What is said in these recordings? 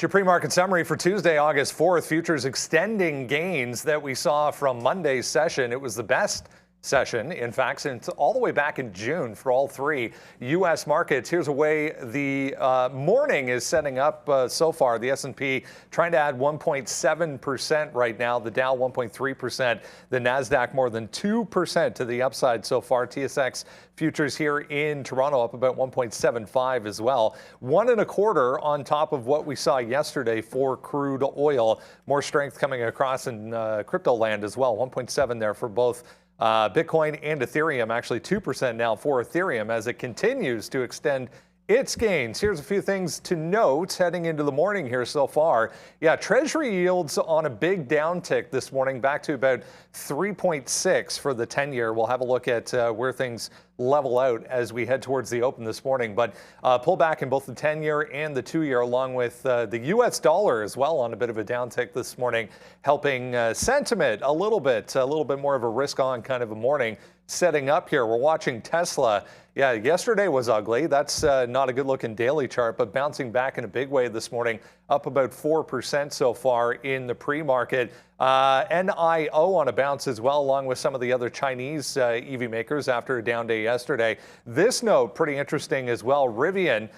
It's your pre-market summary for Tuesday, August 4th. Futures extending gains that we saw from Monday's session. It was the best session, in fact, since all the way back in June for all three U.S. markets. Here's a way the morning is setting up so far. The S&P trying to add 1.7% right now. The Dow 1.3%. The Nasdaq more than 2% to the upside so far. TSX futures here in Toronto up about 1.75 as well. 1.25 on top of what we saw yesterday for crude oil. More strength coming across in crypto land as well. 1.7 there for both Bitcoin and Ethereum, actually 2% now for Ethereum as it continues to extend its gains. Here's a few things to note heading into the morning here so far. Yeah, Treasury yields on a big downtick this morning, back to about 3.6 for the 10-year. We'll have a look at where things level out as we head towards the open this morning. But pull back in both the 10-year and the 2-year, along with the U.S. dollar as well on a bit of a downtick this morning, helping sentiment a little bit more of a risk-on kind of a morning setting up here. We're watching Tesla. Yeah, yesterday was ugly. That's not a good-looking daily chart, but bouncing back in a big way this morning, up about 4% so far in the pre-market. NIO on a bounce as well, along with some of the other Chinese EV makers after a down day yesterday. This note, pretty interesting as well. RIVN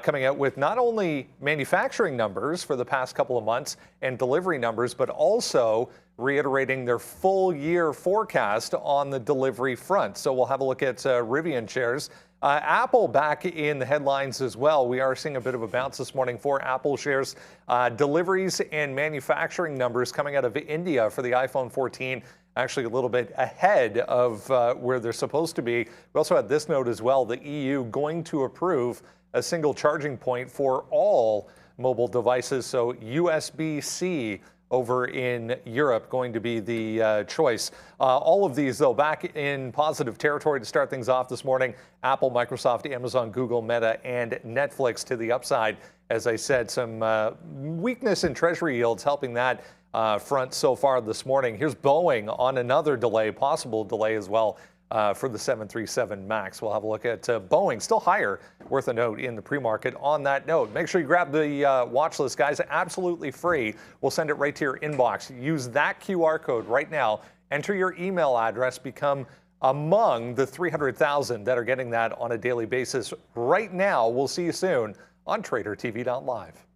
coming out with not only manufacturing numbers for the past couple of months and delivery numbers, but also reiterating their full year forecast on the delivery front. So we'll have a look at RIVN shares. Apple back in the headlines as well. We are seeing a bit of a bounce this morning for Apple shares. Deliveries and manufacturing numbers coming out of India for the iPhone 14, actually a little bit ahead of where they're supposed to be. We also had this note as well, the EU going to approve a single charging point for all mobile devices. So USB-C over in Europe going to be the choice. All of these, though, back in positive territory to start things off this morning. Apple, Microsoft, Amazon, Google, Meta, and Netflix to the upside. As I said, some weakness in Treasury yields helping that front so far this morning. Here's Boeing on another delay, possible delay as well. For the 737 MAX. We'll have a look at Boeing, still higher, worth a note in the pre-market on that note. Make sure you grab the watch list, guys, absolutely free. We'll send it right to your inbox. Use that QR code right now, enter your email address, become among the 300,000 that are getting that on a daily basis right now. We'll see you soon on TraderTV.Live.